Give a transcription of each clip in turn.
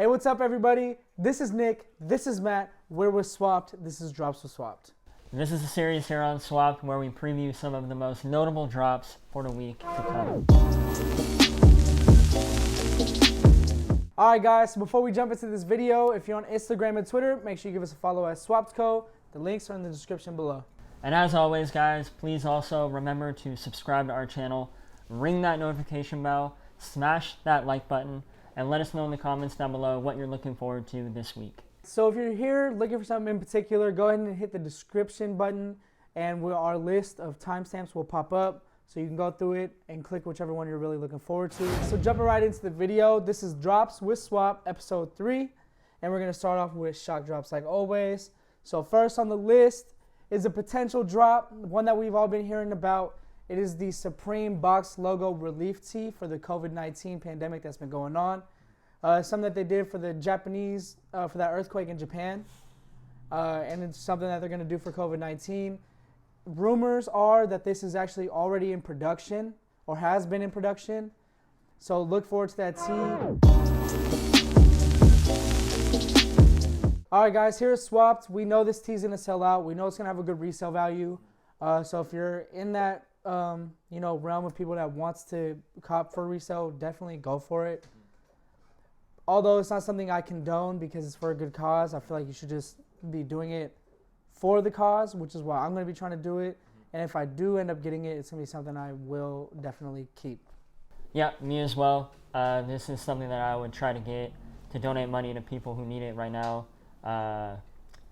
Hey, what's up, everybody? This is Nick. This is Matt. We're with Swapt. This is Drops with Swapt. This is a series here on Swapt where we preview some of the most notable drops for the week to come. Alright guys, so before we jump into this video, if you're on Instagram and Twitter, make sure you give us a follow at SwaptCo. The links are in the description below. And as always, guys, please also remember to subscribe to our channel, ring that notification bell, smash that like button, and let us know in the comments down below what you're looking forward to this week. So if you're here looking for something in particular, go ahead and hit the description button, and our list of timestamps will pop up, so you can go through it and click whichever one you're really looking forward to. So jumping right into the video, this is Drops with Swap, episode 3, and we're going to start off with shock drops like always. So first on the list is a potential drop, one that we've all been hearing about. It is the Supreme Box logo relief tee for the COVID-19 pandemic that's been going on. Something that they did for the Japanese, for that earthquake in Japan. And it's something that they're going to do for COVID-19. Rumors are that this is actually already in production, or has been in production. So look forward to that tee. Alright guys, here's Swapped. We know this tee's going to sell out. We know it's going to have a good resale value. So if you're in that realm of people that wants to cop for resale, definitely go for it. Although it's not something I condone because it's for a good cause, I feel like you should just be doing it for the cause, which is why I'm going to be trying to do it. And if I do end up getting it, it's going to be something I will definitely keep. Yeah, me as well. This is something that I would try to get to donate money to people who need it right now,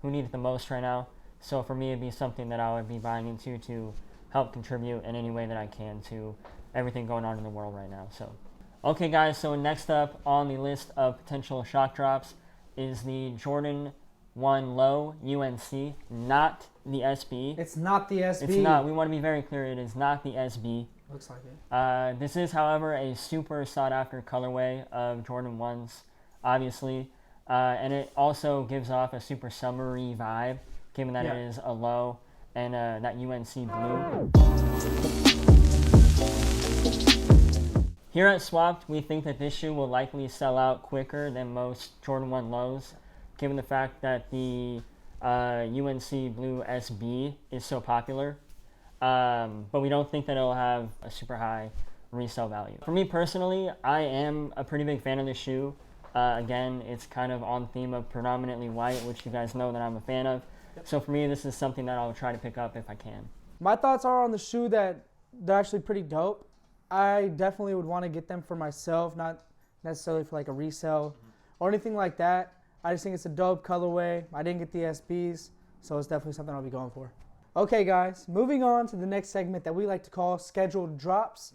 who need it the most right now. So for me, it'd be something that I would be buying into to help contribute in any way that I can to everything going on in the world right now. So. Okay guys, so next up on the list of potential shock drops is the Jordan 1 Low UNC, not the SB. It's not the SB. It's not. We want to be very clear, it is not the SB. Looks like it. This is, however, a super sought after colorway of Jordan 1s, obviously. And it also gives off a super summery vibe, given that it is a low and that UNC blue. Here at Swapped, we think that this shoe will likely sell out quicker than most Jordan 1 lows, given the fact that the UNC Blue SB is so popular. But we don't think that it'll have a super high resale value. For me personally, I am a pretty big fan of this shoe. Again, it's kind of on theme of predominantly white, which you guys know that I'm a fan of. So for me, this is something that I'll try to pick up if I can. My thoughts are on the shoe that they're actually pretty dope. I definitely would want to get them for myself, not necessarily for like a resale or anything like that. I just think it's a dope colorway. I didn't get the SBs, so it's definitely something I'll be going for. Okay guys, moving on to the next segment that we like to call scheduled drops,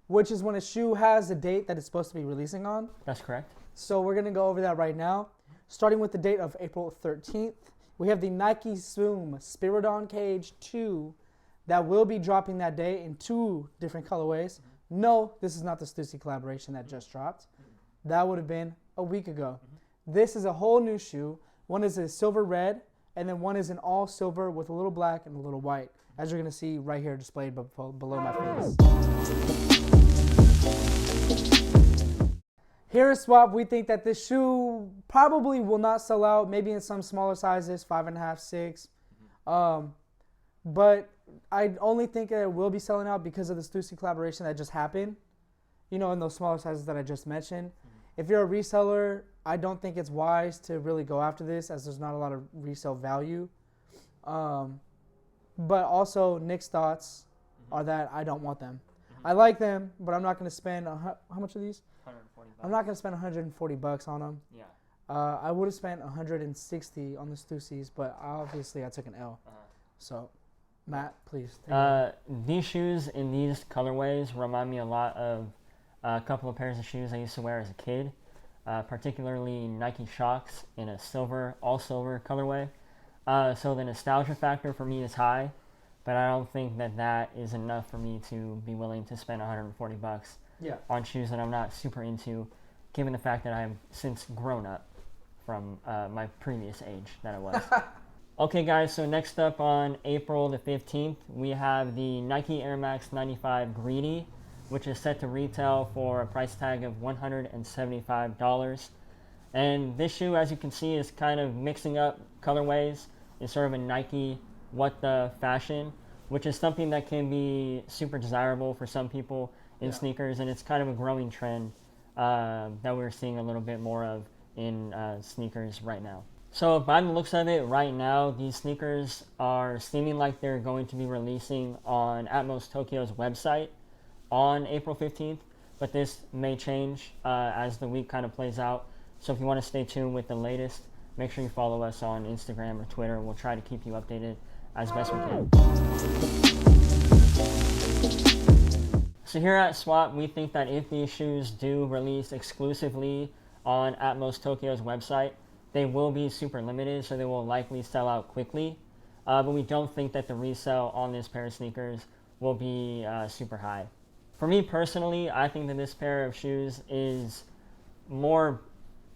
which is when a shoe has a date that it's supposed to be releasing on. That's correct. So we're going to go over that right now. Starting with the date of April 13th, we have the Nike Zoom Spiridon Cage 2 that will be dropping that day in 2 different colorways. No, this is not the Stussy collaboration that just dropped. That would have been a week ago. This is a whole new shoe. One is a silver red, and then one is an all silver with a little black and a little white, as you're going to see right here displayed below my face. Here at Swap, we think that this shoe probably will not sell out, maybe in some smaller sizes, 5.5, 6. But I only think it will be selling out because of the Stussy collaboration that just happened, in those smaller sizes that I just mentioned. If you're a reseller, I don't think it's wise to really go after this, as there's not a lot of resale value. But also, Nick's thoughts are that I don't want them. I like them, but I'm not going to spend, how much are these? 140 bucks. I'm not going to spend 140 bucks on them. Yeah. I would have spent 160 on the Stussies, but obviously I took an L. So, Matt, please. These shoes in these colorways remind me a lot of a couple of pairs of shoes I used to wear as a kid, particularly Nike Shox in a all silver colorway. So the nostalgia factor for me is high, but I don't think that is enough for me to be willing to spend 140 bucks on shoes that I'm not super into, given the fact that I've since grown up from my previous age that I was. Okay guys, so next up on April the 15th, we have the Nike Air Max 95 Greedy, which is set to retail for a price tag of $175. And this shoe, as you can see, is kind of mixing up colorways. It's sort of a Nike what the fashion, which is something that can be super desirable for some people in sneakers, and it's kind of a growing trend that we're seeing a little bit more of in sneakers right now. So by the looks of it, right now, these sneakers are seeming like they're going to be releasing on Atmos Tokyo's website on April 15th, but this may change as the week kind of plays out. So if you want to stay tuned with the latest, make sure you follow us on Instagram or Twitter. We'll try to keep you updated as best we can. So here at Swapt, we think that if these shoes do release exclusively on Atmos Tokyo's website, they will be super limited, so they will likely sell out quickly. But we don't think that the resale on this pair of sneakers will be super high. For me personally, I think that this pair of shoes is more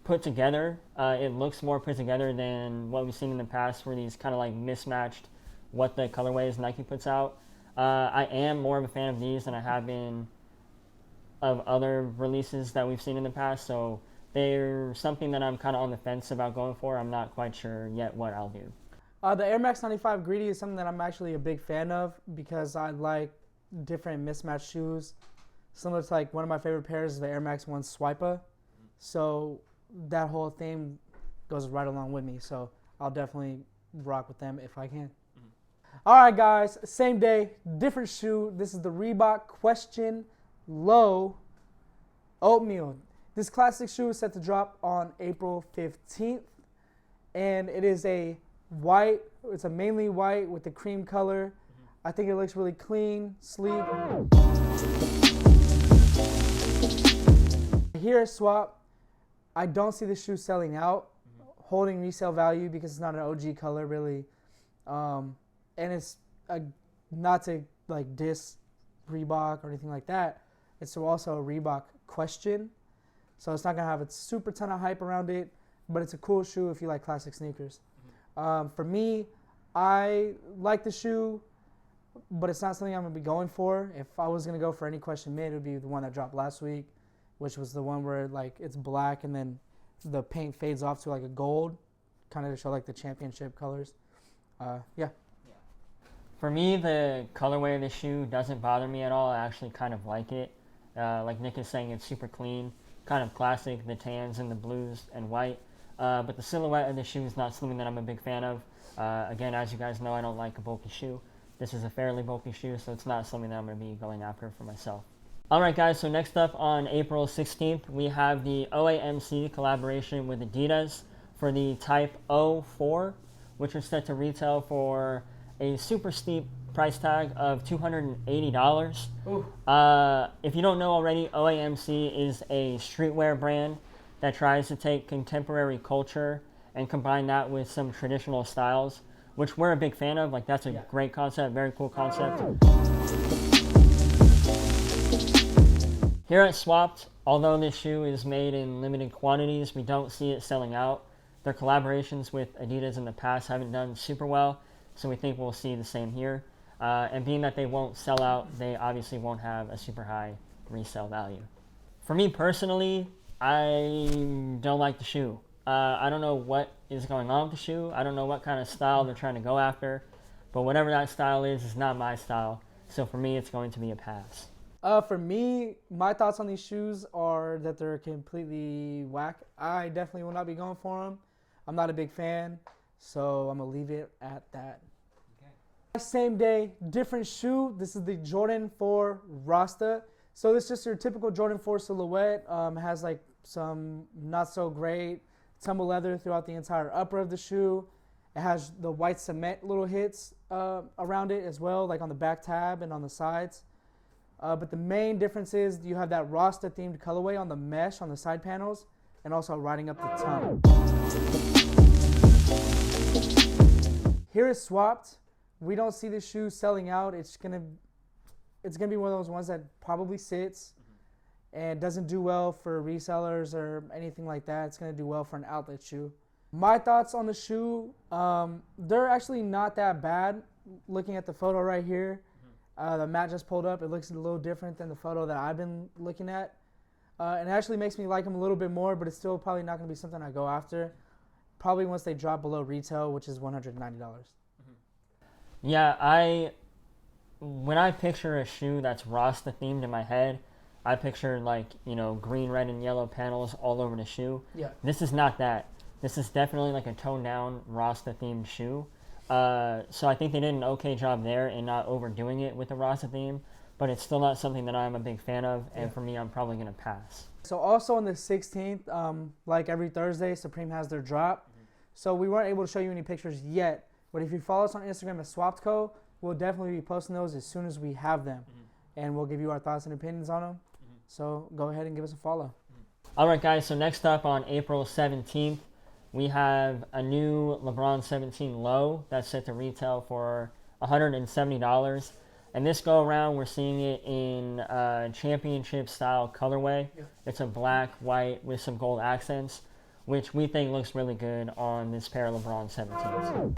put together. It looks more put together than what we've seen in the past, where these kind of like mismatched what the colorways Nike puts out. I am more of a fan of these than I have been of other releases that we've seen in the past, so they're something that I'm kind of on the fence about going for. I'm not quite sure yet what I'll do. The Air Max 95 Greedy is something that I'm actually a big fan of because I like different mismatched shoes. Similar to like one of my favorite pairs is the Air Max 1 Swipa. So that whole thing goes right along with me. So I'll definitely rock with them if I can. All right, guys, same day, different shoe. This is the Reebok Question Low Oatmeal. This classic shoe is set to drop on April 15th, and it is a white. It's a mainly white with the cream color. I think it looks really clean, sleek. Here at Swapt, I don't see the shoe selling out, holding resale value because it's not an OG color really, and it's not to like diss Reebok or anything like that. It's also a Reebok Question. So it's not going to have a super ton of hype around it, but it's a cool shoe if you like classic sneakers. For me, I like the shoe, but it's not something I'm going to be going for. If I was going to go for any Question mid, it would be the one that dropped last week, which was the one where like it's black and then the paint fades off to like a gold, kind of to show like the championship colors. Yeah. For me, the colorway of the shoe doesn't bother me at all. I actually kind of like it. Like Nick is saying, it's super clean. Kind of classic, the tans and the blues and white. But the silhouette of the shoe is not something that I'm a big fan of. Again, as you guys know, I don't like a bulky shoe. This is a fairly bulky shoe, so it's not something that I'm going to be going after for myself. Alright guys, so next up on April 16th, we have the OAMC collaboration with Adidas for the Type 04, which is set to retail for a super steep price tag of $280. If you don't know already, OAMC is a streetwear brand that tries to take contemporary culture and combine that with some traditional styles, which we're a big fan of. Like, that's a great concept, very cool concept. Here at Swapt, although this shoe is made in limited quantities, we don't see it selling out. Their collaborations with Adidas in the past haven't done super well, so we think we'll see the same here. And being that they won't sell out, they obviously won't have a super high resale value. For me personally, I don't like the shoe. I don't know what is going on with the shoe. I don't know what kind of style they're trying to go after. But whatever that style is not my style. So for me, it's going to be a pass. For me, my thoughts on these shoes are that they're completely whack. I definitely will not be going for them. I'm not a big fan, so I'm going to leave it at that. Same day, different shoe. This is the Jordan 4 Rasta. So this is just your typical Jordan 4 silhouette. It has like some not so great tumble leather throughout the entire upper of the shoe. It has the white cement little hits around it as well, like on the back tab and on the sides. But the main difference is you have that Rasta themed colorway on the mesh on the side panels and also riding up the tongue. Here is Swapt. We don't see this shoe selling out. It's gonna be one of those ones that probably sits and doesn't do well for resellers or anything like that. It's gonna do well for an outlet shoe. My thoughts on the shoe, they're actually not that bad. Looking at the photo right here, the Matt just pulled up, it looks a little different than the photo that I've been looking at. And it actually makes me like them a little bit more, but it's still probably not going to be something I go after. Probably once they drop below retail, which is $190. Yeah, when I picture a shoe that's Rasta themed in my head, I picture like, green, red, and yellow panels all over the shoe. Yeah. This is not that. This is definitely like a toned down Rasta themed shoe. So I think they did an okay job there in not overdoing it with the Rasta theme, but it's still not something that I'm a big fan of, and for me, I'm probably going to pass. So also on the 16th, like every Thursday, Supreme has their drop. So we weren't able to show you any pictures yet, but if you follow us on Instagram at SwaptCo, we'll definitely be posting those as soon as we have them, and we'll give you our thoughts and opinions on them. So go ahead and give us a follow. All right, guys, so next up on April 17th, we have a new LeBron 17 Low that's set to retail for $170. And this go around, we're seeing it in championship style colorway. Yeah. It's a black, white with some gold accents, which we think looks really good on this pair of LeBron 17s.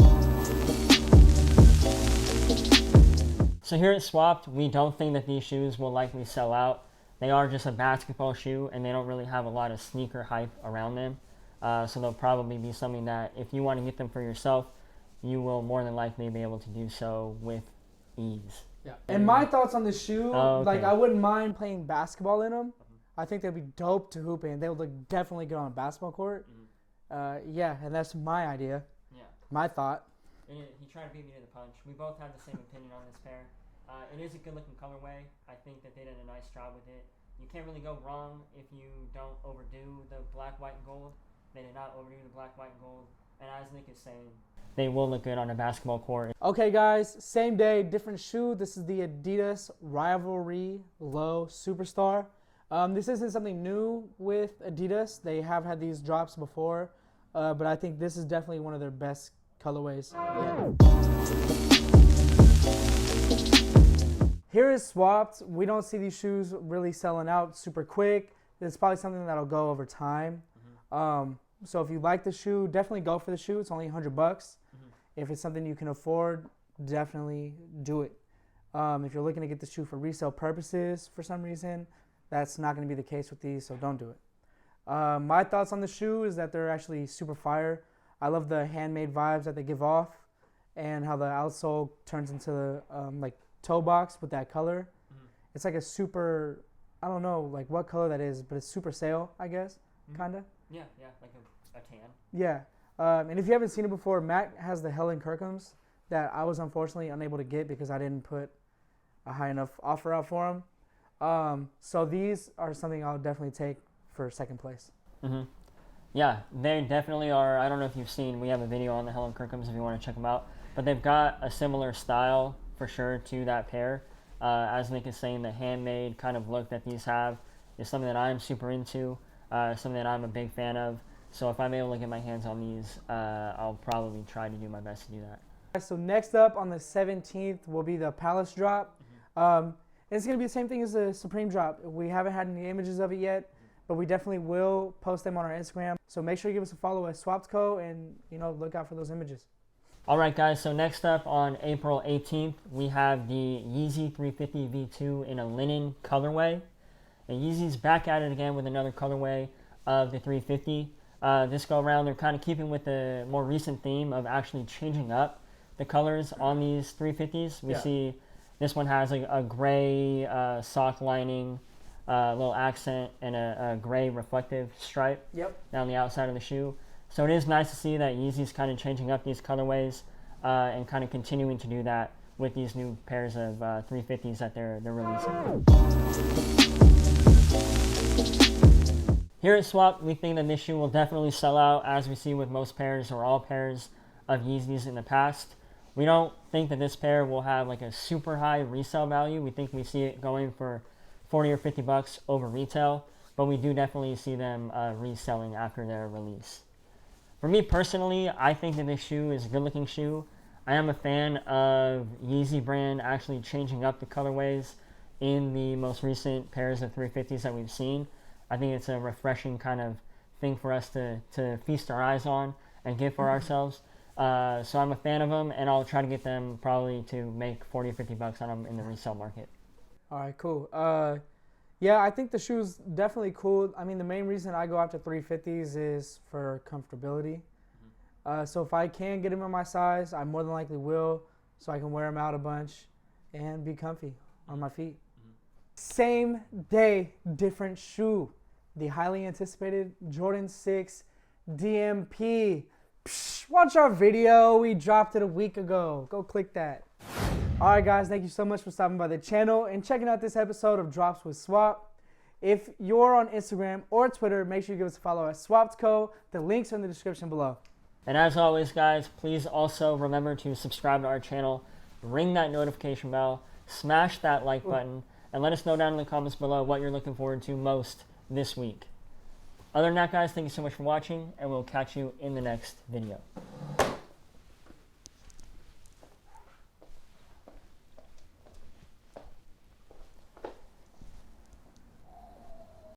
So here at Swapt, we don't think that these shoes will likely sell out. They are just a basketball shoe, and they don't really have a lot of sneaker hype around them. So they'll probably be something that if you want to get them for yourself, you will more than likely be able to do so with ease. Yeah. And my thoughts on this shoe, okay. I wouldn't mind playing basketball in them. I think they'd be dope to hoop in. They would look definitely good on a basketball court. Yeah, and that's my idea. Yeah. My thought. And he tried to beat me to the punch. We both have the same opinion on this pair. It is a good-looking colorway. I think that they did a nice job with it. You can't really go wrong if you don't overdo the black, white, and gold. They did not overdo the black, white, and gold. And as Nick is saying, they will look good on a basketball court. Okay, guys, same day, different shoe. This is the Adidas Rivalry Low Superstar. This isn't something new with Adidas. They have had these drops before, but I think this is definitely one of their best colorways yet. Here is Swapped. We don't see these shoes really selling out super quick. It's probably something that'll go over time. So if you like the shoe, definitely go for the shoe. It's only $100. If it's something you can afford, definitely do it. If you're looking to get the shoe for resale purposes for some reason, that's not going to be the case with these, so don't do it. My thoughts on the shoe is that they're actually super fire. I love the handmade vibes that they give off and how the outsole turns into the like toe box with that color. It's like a super, I don't know like what color that is, but it's super sail, I guess, kind of. Yeah, like a tan. Yeah. And if you haven't seen it before, Matt has the Helen Kirkhams that I was unfortunately unable to get because I didn't put a high enough offer out for him. So these are something I'll definitely take for second place. Yeah, they definitely are. I don't know if you've seen, we have a video on the Helen Kirkhams if you want to check them out. But they've got a similar style for sure to that pair. As Nick is saying, the handmade kind of look that these have is something that I'm super into, something that I'm a big fan of. So if I'm able to get my hands on these, I'll probably try to do my best to do that. So next up on the 17th will be the Palace drop. It's going to be the same thing as the Supreme drop. We haven't had any images of it yet, but we definitely will post them on our Instagram. So make sure you give us a follow at SwaptCo and look out for those images. All right, guys. So next up on April 18th, we have the Yeezy 350 V2 in a linen colorway. And Yeezy's back at it again with another colorway of the 350. This go around, they're kind of keeping with the more recent theme of actually changing up the colors on these 350s. We see this one has a gray sock lining, little accent, and a gray reflective stripe down the outside of the shoe. So it is nice to see that Yeezy's kind of changing up these colorways and kind of continuing to do that with these new pairs of 350s that they're releasing. Here at Swap, we think that this shoe will definitely sell out, as we see with most pairs or all pairs of Yeezys in the past. We don't think that this pair will have like a super high resale value. We think we see it going for $40 or $50 over retail, but we do definitely see them reselling after their release. For me personally, I think that this shoe is a good-looking shoe. I am a fan of Yeezy brand actually changing up the colorways in the most recent pairs of 350s that we've seen. I think it's a refreshing kind of thing for us to feast our eyes on and get for ourselves. So I'm a fan of them, and I'll try to get them probably to make $40 or $50 on them in the resale market. All right, cool. Yeah, I think the shoe's definitely cool. I mean, the main reason I go after 350s is for comfortability. So if I can get them in my size, I more than likely will, so I can wear them out a bunch and be comfy on my feet. Same day, different shoe. The highly anticipated Jordan 6 DMP. Psh, watch our video. We dropped it a week ago. Go click that. All right, guys, thank you so much for stopping by the channel and checking out this episode of Drops with Swap. If you're on Instagram or Twitter, make sure you give us a follow at SwaptCo. The links are in the description below. And as always, guys, please also remember to subscribe to our channel, ring that notification bell, smash that like button, and let us know down in the comments below what you're looking forward to most this week. Other than that, guys, thank you so much for watching, and we'll catch you in the next video.